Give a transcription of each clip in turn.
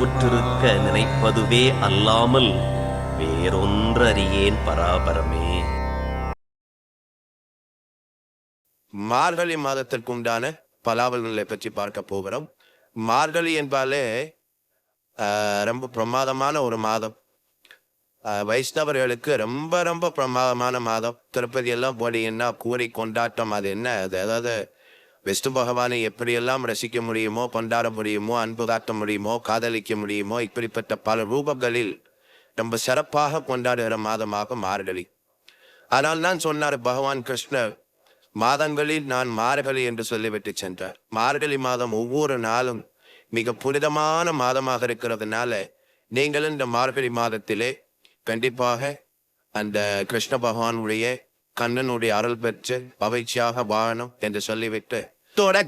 உற்றிருக்க நினைப்பதுவே அல்லாமல் வேறொன்றறியேன் பராபரமே. மார்கழி மாதத்திற்கு உண்டான பலாபலன்களை பற்றி பார்க்க போகிறோம். மார்கழி என்பாலே ரொம்ப பிரமாதமான ஒரு மாதம். வைஷ்ணவர்களுக்கு ரொம்ப ரொம்ப பிரமாதமான மாதம். திருப்பதி எல்லாம் போனீங்கன்னா கூறி கொண்டாட்டம். அது என்ன அது, அதாவது விஷ்ணு பகவானை எப்படியெல்லாம் ரசிக்க முடியுமோ, கொண்டாட முடியுமோ, அன்பு காட்ட முடியுமோ, காதலிக்க முடியுமோ, இப்படிப்பட்ட பல ரூபங்களில் ரொம்ப சிறப்பாக கொண்டாடுகிற மாதமாக மார்கழி. ஆனால் தான் சொன்னார் பகவான் கிருஷ்ணர், மாதங்களில் நான் மார்கழி என்று சொல்லிவிட்டு சென்றார். மார்கழி மாதம் ஒவ்வொரு நாளும் மிக புனிதமான மாதமாக இருக்கிறதுனால நீங்களும் இந்த மார்கழி மாதத்திலே கண்டிப்பாக அந்த கிருஷ்ண பகவானுடைய கண்ணனுடைய அருள் பெற்று பவிழ்ச்சியாக வாழணும் என்று சொல்லிவிட்டு,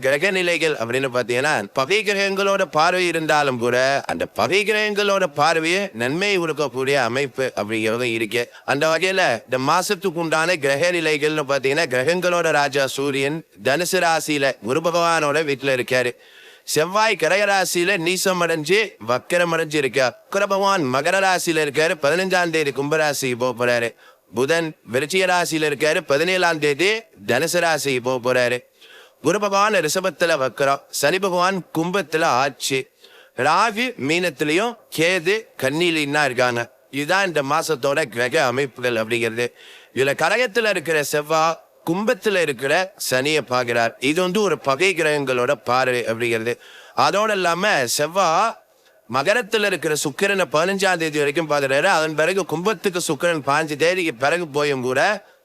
கிரக நிலைகள் அப்படின்னு பார்த்தீங்கன்னா பகை கிரகங்களோட பார்வை இருந்தாலும் கூட அந்த பகை கிரகங்களோட பார்வையை நன்மையை கொடுக்கக்கூடிய அமைப்பு அப்படிங்கிறதும் இருக்கு. அந்த வகையில இந்த மாசத்துக்கு உண்டான கிரக நிலைகள்னு பார்த்தீங்கன்னா, கிரகங்களோட ராஜா சூரியன் தனுசு ராசியில குரு பகவானோட வீட்டுல இருக்காரு. செவ்வாய் கடகராசியில நீசம் அடைஞ்சு வக்கரம் அடைஞ்சு இருக்கார். சுக்கிர பகவான் மகர ராசியில இருக்காரு. 15ஆம் தேதி கும்பராசி போறாரு. புதன் விருச்சிக ராசியில இருக்காரு. 17ஆம் தேதி தனுசு ராசி போறாரு. குரு பகவான் ரிஷபத்துல வக்கரம். சனி பகவான் கும்பத்துல ஆட்சி. ராகு மீனத்திலையும் கேது கன்னியிலின்னா இருக்காங்க. இதுதான் இந்த மாசத்தோட கிரக அமைப்புகள் அப்படிங்கிறது. இதுல கடகத்துல இருக்கிற செவ்வாய் கும்பத்துல இருக்கிற சனியை பார்க்கிறார். இது ஒரு பகை கிரகங்களோட பார்வை அப்படிங்கிறது. அதோட இல்லாம செவ்வாய் மகரத்துல இருக்கிற சுக்கிரனை 15ஆம் தேதி வரைக்கும் பார்க்கிறாரு. அதன் பிறகு கும்பத்துக்கு சுக்கிரன் 15 தேதிக்கு பிறகு போயும் கூட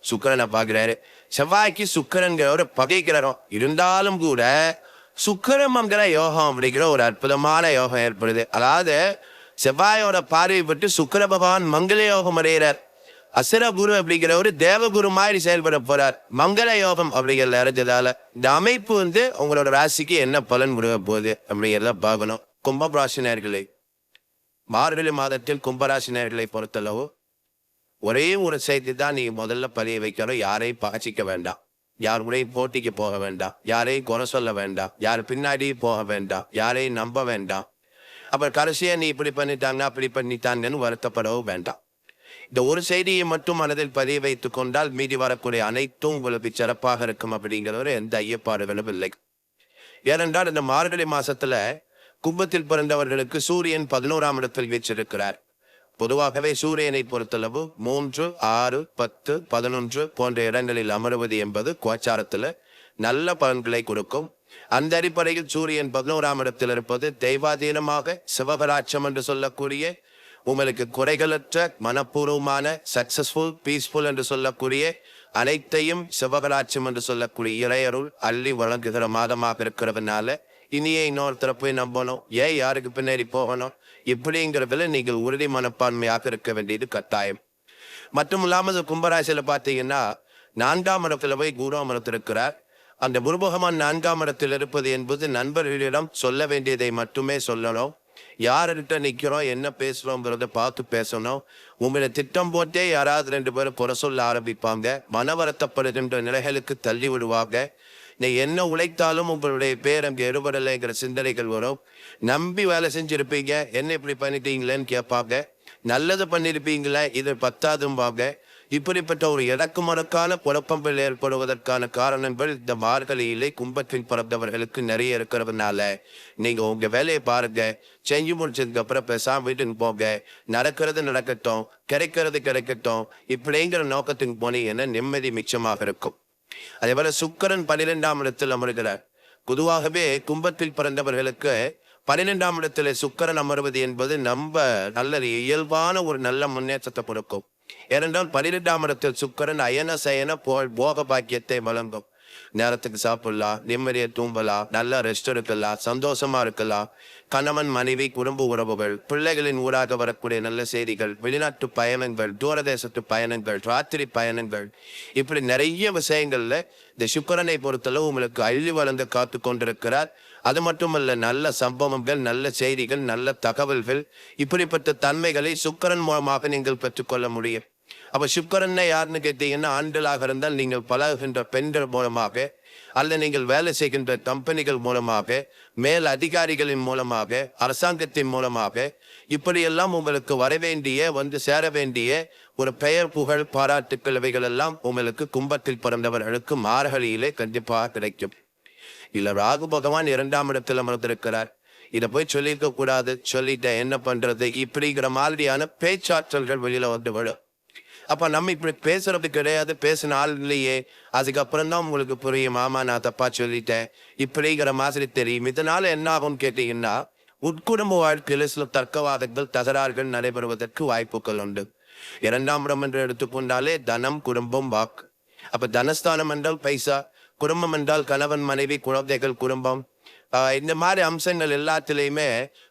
சுக்கிரனை பார்க்கிறாரு. செவ்வாய்க்கு சுக்கிரன்கிற ஒரு பகை கிரகம் இருந்தாலும் கூட சுக்கிரமங்கிற யோகம் அப்படிங்கிற ஒரு அற்புதமான யோகம் ஏற்படுது. அதாவது செவ்வாயோட பார்வை பட்டு சுக்கிர பகவான் மங்கள யோகம் அடைகிறார். அசுர குரு அப்படிங்கிற ஒரு தேவகுரு மாதிரி செயல்பட போறார். மங்கள யோகம் அப்படிங்கிறத அறிஞ்சதால இந்த அமைப்பு உங்களோட ராசிக்கு என்ன பலன் கொடுக்க போகுது அப்படிங்கிறத பார்க்கணும். கும்பராசினியர்களை மார்கழி மாதத்தில் கும்பராசினியர்களை பொறுத்தளவு ஒரே ஒரு செய்தி தான் நீ முதல்ல பதிய வைக்கணும். யாரையும் பாய்ச்சிக்க வேண்டாம், யாருடையும் போட்டிக்கு போக வேண்டாம், யாரையும் குறை சொல்ல வேண்டாம், யார் பின்னாடி போக வேண்டாம், யாரையும் நம்ப வேண்டாம். அப்புறம் கடைசியா நீ இப்படி பண்ணிட்டாங்கன்னா அப்படி பண்ணிட்டாங்கன்னு வருத்தப்படவும் வேண்டாம். இந்த ஒரு செய்தியை மட்டும் மனதில் பதிய வைத்துக் கொண்டால் மீதி வரக்கூடிய அனைத்தும் உங்களுக்கு சிறப்பாக இருக்கும் அப்படிங்கிறவர் எந்த ஐயப்பாடுகளும் இல்லை. ஏனென்றால் இந்த மார்கழி மாசத்துல கும்பத்தில் பிறந்தவர்களுக்கு சூரியன் 11ஆம் இடத்தில் வீற்றிருக்கிறார். பொதுவாகவே சூரியனை பொறுத்தளவு 3, 6, 10, 11 போன்ற இடங்களில் அமருவது என்பது கோச்சாரத்துல நல்ல பலன்களை கொடுக்கும். அந்த அடிப்படையில் சூரியன் 11ஆம் இடத்தில் இருப்பது தெய்வாதீனமாக சிவகராட்சம் என்று சொல்லக்கூடிய உங்களுக்கு குறைகளற்ற மனப்பூர்வமான சக்சஸ்ஃபுல் பீஸ்ஃபுல் என்று சொல்லக்கூடிய அனைத்தையும் சிவகராட்சம் என்று சொல்லக்கூடிய இறையருள் அள்ளி வழங்குகிற மாதமாக இருக்கிறதுனால இனியே இன்னொருத்தர போய் நம்பணும், ஏன் யாருக்கு பின்னாடி போகணும் இப்படிங்கிறதுல நீங்கள் உறுதி மனப்பான்மையாக இருக்க வேண்டியது கட்டாயம். மட்டும் இல்லாமல் கும்பராசியில பார்த்தீங்கன்னா 4ஆம் இடத்துல போய் குருவாம் இருக்கிறார். அந்த குரு பகவான் 4ஆம் இடத்தில் இருப்பது என்பது நண்பர்களிடம் சொல்ல வேண்டியதை மட்டுமே சொல்லணும். யார்கிட்ட நிக்கிறோம் என்ன பேசுறோம்ங்கிறத பார்த்து பேசணும். உங்களை திட்டம் போட்டே யாராவது 2 பேரும் குறை சொல்ல ஆரம்பிப்பாங்க. மன வருத்தப்படுகின்ற நிலைகளுக்கு தள்ளி விடுவாங்க. நீ என்ன உழைத்தாலும் உங்களுடைய பேர் அங்கே எடுபடலைங்கிற சிந்தனைகள் வரும். நம்பி வேலை செஞ்சிருப்பீங்க, என்ன இப்படி பண்ணிட்டீங்களேன்னு கேட்பாங்க. நல்லது பண்ணிருப்பீங்களே இது 10ஆவதும்பாங்க. இப்படிப்பட்ட ஒரு இடக்கு மடக்கான குழப்பங்கள் ஏற்படுவதற்கான காரணங்கள் இந்த மார்கழியிலே கும்பத்தில் பிறந்தவர்களுக்கு நிறைய இருக்கிறதுனால நீங்க உங்க வேலையை பாருங்க. செஞ்சு முடிச்சதுக்கு அப்புறம் பேசாம வீட்டுக்கு போங்க. நடக்கிறது நடக்கட்டும், கிடைக்கிறது கிடைக்கட்டும் இப்படிங்கிற நோக்கத்துக்கு போனீங்கன்னா நிம்மதி மிச்சமாக இருக்கும். அதே போல சுக்கிரன் 12ஆம் இடத்தில் அமர்கிறார். பொதுவாகவே கும்பத்தில் பிறந்தவர்களுக்கு 12ஆம் இடத்துல சுக்கிரன் அமர்வது என்பது நம்ம நல்ல இயல்பான ஒரு நல்ல முன்னேற்றத்தை கொடுக்கும். ஏனென்றால் 12ஆம் இடத்தில் சுக்கிரன் அயன சயன போக பாக்கியத்தை வழங்கும். நேரத்துக்கு சாப்பிடலாம், நிம்மதியை தூங்கலாம், நல்லா ரெஸ்ட் எடுக்கலாம், சந்தோஷமா இருக்கலாம். கணவன் மனைவி குடும்ப உறவுகள் பிள்ளைகளின் ஊடாக வரக்கூடிய நல்ல செய்திகள், வெளிநாட்டு பயணங்கள், தூரதேசத்து பயணங்கள், ராத்திரி பயணங்கள் இப்படி நிறைய விஷயங்கள்ல இந்த சுக்கிரனை பொறுத்தளவு உங்களுக்கு அள்ளி வளர்ந்து காத்து கொண்டிருக்கிறார். அது மட்டுமல்ல, நல்ல சம்பவங்கள், நல்ல செய்திகள், நல்ல தகவல்கள் இப்படிப்பட்ட தன்மைகளை சுக்கிரன் மூலமாக நீங்கள் பெற்றுக்கொள்ள முடியும். அப்ப சுக்கிரன் யாருன்னு கேட்டீங்கன்னா, ஆண்களாக இருந்தால் நீங்கள் பழகுகின்ற பெண்கள் மூலமாக அல்ல நீங்கள் வேலை செய்கின்ற கம்பெனிகள் மூலமாக, மேல் அதிகாரிகளின் மூலமாக, அரசாங்கத்தின் மூலமாக, இப்படியெல்லாம் உங்களுக்கு வரவேண்டிய வந்து சேர வேண்டிய ஒரு பெயர் புகழ் பாராட்டுக்கள் இவைகள் எல்லாம் உங்களுக்கு கும்பத்தில் பிறந்தவர்களுக்கு மார்கழியிலே கண்டிப்பாக கிடைக்கும். இல்ல ராகு பகவான் 2ஆம் இடத்தில் அமர்ந்திருக்கிறார், இதை போய் சொல்லியிருக்க கூடாது, சொல்லிட்டேன் என்ன பண்றது, இப்படிங்கிற மாதிரியான பேச்சாற்றல்கள் வெளியில வந்து விடும். அப்ப நம்ம இப்படி பேசுறது கிடையாது, பேசின ஆள் இல்லையே, அதுக்கப்புறம் தான் உங்களுக்கு புரியும், ஆமா நான் தப்பா சொல்லிட்டேன் இப்படிங்கிற மாதிரி தெரியும். இதனால என்ன ஆகும் கேட்டீங்கன்னா, உட்குடும்ப வாழ்க்கையில சில தர்க்கவாதங்கள் தகராறுகள் நடைபெறுவதற்கு வாய்ப்புகள் உண்டு. 2ஆம் இடம் என்று எடுத்துக்கொண்டாலே தனம் குடும்பம் வாக்கு. அப்ப தனஸ்தானம் என்றால் பைசா, குடும்பம் என்றால் கணவன் மனைவி குழந்தைகள் குடும்பம். இந்த மாதிரி அம்சங்கள் எல்லாத்திலையுமே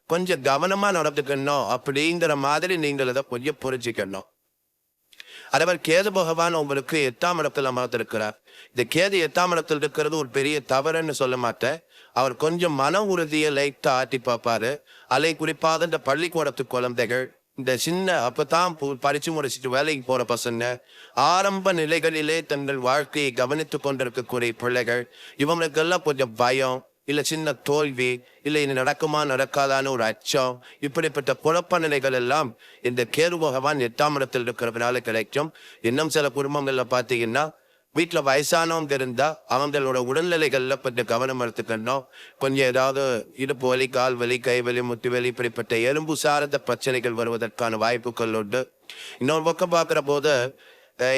கொஞ்சம் கவனமா நடந்துக்கணும் அப்படிங்கிற மாதிரி நீங்கள் அதை கொஞ்சம் புரிஞ்சுக்கணும். அதவர் கேது பகவான் உங்களுக்கு 8ஆம் இடத்தில் அமர்ந்திருக்கிறார். இந்த கேது 8ஆம் இடத்தில் இருக்கிறது ஒரு பெரிய தவறுன்னு சொல்ல மாட்டேன். அவர் கொஞ்சம் மன உறுதியை லைட்டா ஆட்டி பார்ப்பாரு. அலை குறிப்பாக இந்த பள்ளிக்கூடத்து குழந்தைகள், இந்த சின்ன அப்பதான் பறிச்சு முடிச்சுட்டு வேலைக்கு போற பசங்க, ஆரம்ப நிலைகளிலே தங்கள் வாழ்க்கையை கவனித்து கொண்டிருக்கக்கூடிய பிள்ளைகள், இவங்களுக்கெல்லாம் கொஞ்சம் பயம், இல்ல சின்ன தோல்வி, இல்ல இது நடக்குமா நடக்காதான்னு ஒரு அச்சம், இப்படிப்பட்ட குழப்ப நிலைகள் எல்லாம் இந்த கேது பகவான் 8ஆம் இடத்தில் இருக்கிறதுனால கிடைக்கும். இன்னும் சில குடும்பங்கள்ல பாத்தீங்கன்னா வீட்டுல வயசானவங்க இருந்தா அவங்களோட உடல்நிலைகள்ல கொஞ்சம் கவனம் எடுத்துக்கணும். கொஞ்சம் ஏதாவது இடுப்பு வலி, கால் வலி, கை வலி, முட்டி வலி, இப்படிப்பட்ட எலும்பு சார்ந்த பிரச்சனைகள் வருவதற்கான வாய்ப்புகள் உண்டு. இன்னொரு பக்கம் பார்க்கிற போது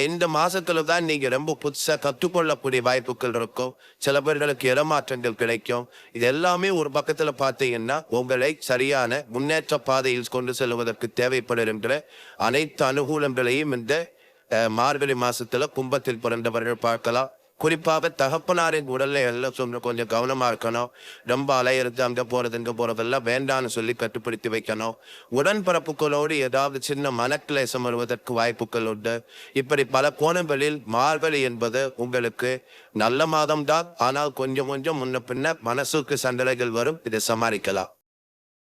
இந்த மாசத்துல தான் நீங்க ரொம்ப புதுசா கற்றுக்கொள்ளக்கூடிய வாய்ப்புகள் இருக்கும். சில பேர்களுக்கு இடமாற்றங்கள் கிடைக்கும். இது எல்லாமே ஒரு பக்கத்துல பார்த்தீங்கன்னா உங்களை சரியான முன்னேற்ற பாதையில் கொண்டு செல்வதற்கு தேவைப்படுகின்ற அனைத்து அனுகூலங்களையும் இந்த மார்கழி மாசத்துல கும்பத்தில் பிறந்தவர்கள் பார்க்கலாம். குறிப்பாக தகப்பனாரின் உடல்ல எல்லாம் சொல்ல கொஞ்சம் கவனமா இருக்கணும். ரொம்ப அலையிறது, அங்க போறது இங்க போறதெல்லாம் வேண்டான்னு சொல்லி கட்டுப்படுத்தி வைக்கணும். உடன்பிறப்புகளோடு ஏதாவது சின்ன மனக்கிளேசம் வருவதற்கு வாய்ப்புகள் உண்டு. இப்படி பல கோணங்களில் மார்கழி என்பது உங்களுக்கு நல்ல மாதம்தான். ஆனால் கொஞ்சம் கொஞ்சம் முன்ன பின்ன மனசுக்கு சண்டலைகள் வரும். இதை சமாளிக்கலாம்.